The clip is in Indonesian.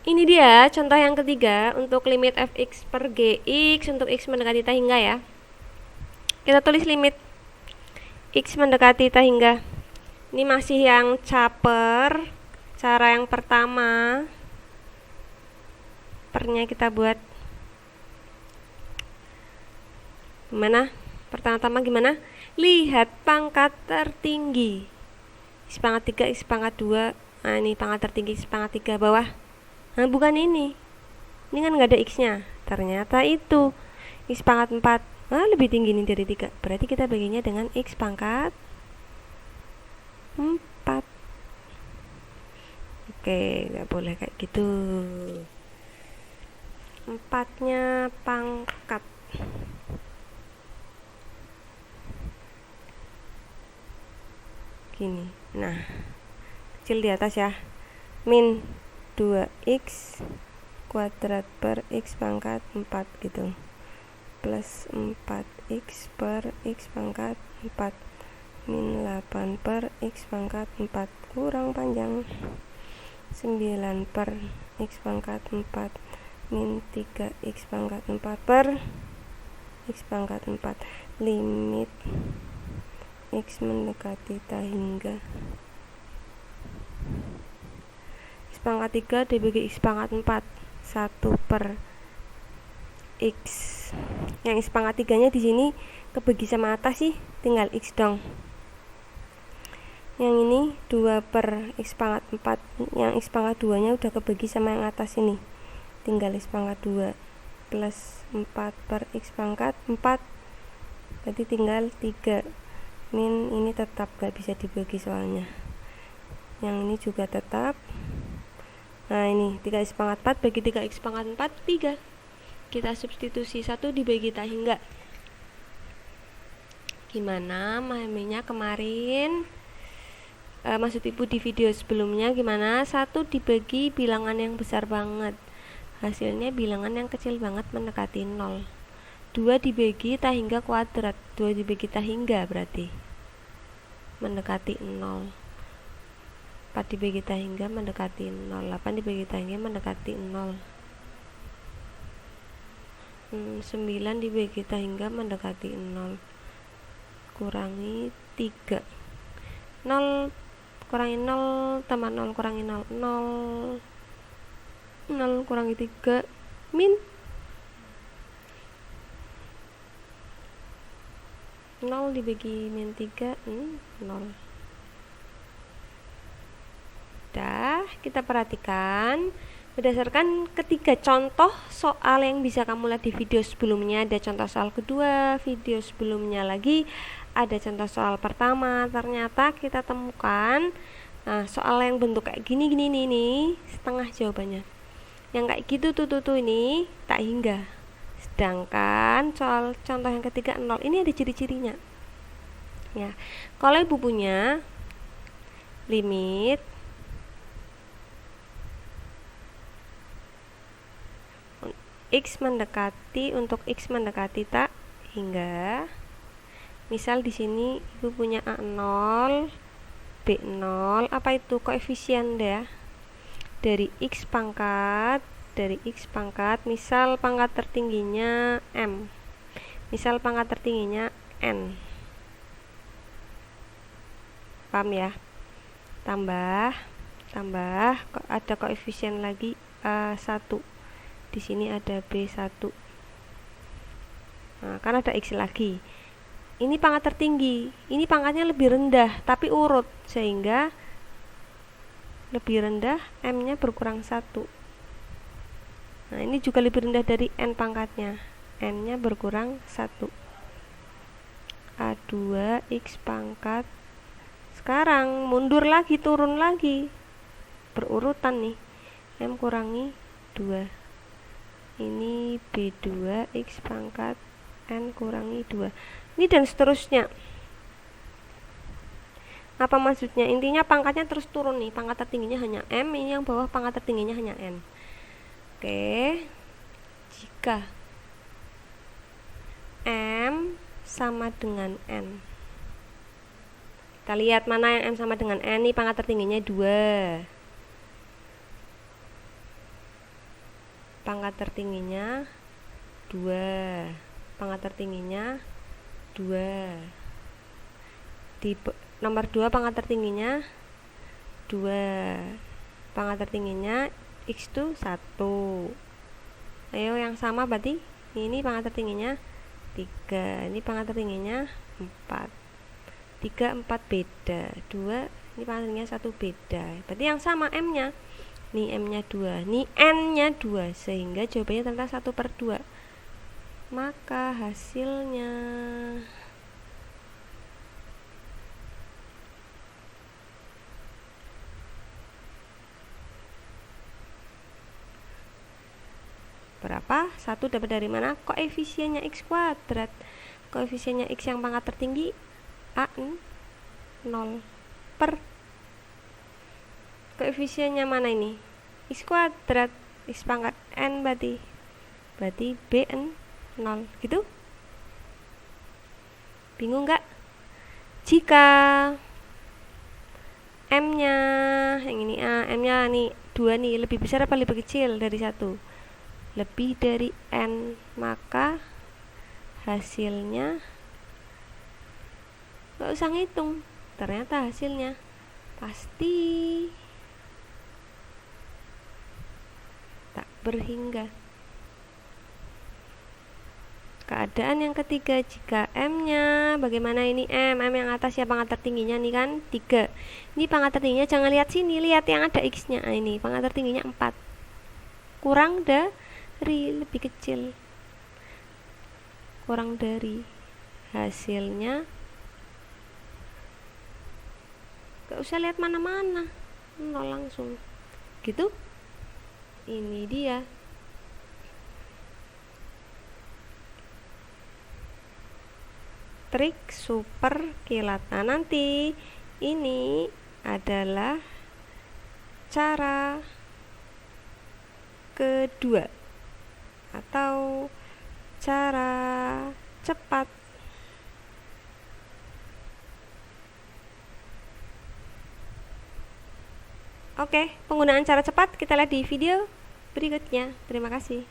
Ini dia contoh yang ketiga untuk limit fx per gx untuk x mendekati ta hingga ya. Kita tulis limit x mendekati ta hingga. Ini masih yang caper. Cara yang pertama, pernya kita buat gimana? Pertama-tama gimana? Lihat pangkat tertinggi. X pangkat 3, X pangkat 2. Nah, ini pangkat tertinggi X pangkat 3 bawah. Nah, bukan ini. Ini kan nggak ada X-nya. Ternyata itu X pangkat 4. Nah, lebih tinggi nih dari 3. Berarti kita baginya dengan X pangkat 4. Oke, nggak boleh kayak gitu. 4-nya pangkat. Gini. Nah, kecil di atas ya. Min 2x kuadrat per x pangkat 4 gitu, plus 4x per x pangkat 4 min 8 per x pangkat 4 kurang panjang 9 per x pangkat 4 min 3x pangkat 4 per x pangkat 4. Limit x mendekati ta hingga x pangkat 3 dibagi x pangkat 4, 1 per x. Yang x pangkat 3 nya di sini kebagi sama atas sih, tinggal x dong. Yang ini 2 per x pangkat 4. Yang x pangkat 2 nya udah kebagi sama yang atas ini, tinggal x pangkat 2 plus 4 per x pangkat 4, berarti tinggal 3 min ini tetap gak bisa dibagi soalnya. Yang ini juga tetap. Nah, ini 3x pangkat 4 bagi 3x pangkat 4, 3. Kita substitusi 1 dibagi ta hingga. Gimana memahaminya kemarin? Maksud ibu di video sebelumnya gimana? 1 dibagi bilangan yang besar banget, hasilnya bilangan yang kecil banget mendekati 0. 2 dibagi ta hingga kuadrat, 2 dibagi ta hingga berarti mendekati 0. 4 dibagi ta hingga mendekati 0, 8 dibagi ta hingga mendekati 0, 9 dibagi ta hingga mendekati 0, kurangi 3, 0 kurangi 0 tambah 0 kurangi 0, 0 0 kurangi 3 min 0 dibagi min 3, 0. Kita perhatikan berdasarkan ketiga contoh soal yang bisa kamu lihat di video sebelumnya. Ada contoh soal kedua, video sebelumnya lagi ada contoh soal pertama. Ternyata kita temukan soal yang bentuk kayak gini nih setengah jawabannya. Yang kayak gitu tuh ini tak hingga. Sedangkan soal contoh yang ketiga 0 ini ada ciri-cirinya ya. Kalau ibu punya limit x mendekati untuk x mendekati tak hingga, misal di sini ibu punya a0 b0, apa itu koefisien ya dari x pangkat, misal pangkat tertingginya m, misal pangkat tertingginya n, paham ya? Tambah ada koefisien lagi a1, di sini ada b1. Nah, kan ada x lagi. Ini pangkat tertinggi, ini pangkatnya lebih rendah tapi urut, sehingga lebih rendah m-nya berkurang 1. Nah, ini juga lebih rendah dari n pangkatnya, n-nya berkurang 1. A2 x pangkat. Sekarang mundur lagi, turun lagi, berurutan nih, m kurangi 2. Ini b2 x pangkat n kurangi 2. Ini dan seterusnya. Apa maksudnya? Intinya pangkatnya terus turun nih, pangkat tertingginya hanya m, ini yang bawah pangkat tertingginya hanya n. Oke, jika m sama dengan n, kita lihat mana yang m sama dengan n. Ini pangkat tertingginya 2. pangkat tertingginya 2, pangkat tertingginya 2, di nomor 2 pangkat tertingginya 2, pangkat tertingginya X itu 1. Ayo yang sama berarti ini pangkat tertingginya 3, ini pangkat tertingginya 4. 3, 4 beda, 2 ini pangkat tertingginya 1 beda, berarti yang sama M nya, ini M nya 2, ini N nya 2, sehingga jawabannya ternyata 1/2. Maka hasilnya berapa? 1 dapat dari mana? Koefisiennya X kuadrat. Koefisiennya X yang pangkat tertinggi A 0 per koefisiennya mana ini? X kuadrat, X pangkat N berarti B 0 gitu. Bingung nggak? Jika M nya yang ini M nya nih 2 nih lebih besar apa lebih kecil dari 1? Lebih dari N, maka hasilnya nggak usah ngitung, ternyata hasilnya pasti tak berhingga. Keadaan yang ketiga, jika M nya bagaimana ini M yang atas ya pangkat tertingginya nih kan 3, ini pangkat tertingginya jangan lihat sini, lihat yang ada X nya, ini pangkat tertingginya 4 kurang dari lebih kecil, kurang dari, hasilnya gak usah lihat mana-mana, 0 langsung gitu. Ini dia trik super kilat. Nah, nanti ini adalah cara kedua atau cara cepat. Oke, penggunaan cara cepat kita lihat di video berikutnya. Terima kasih.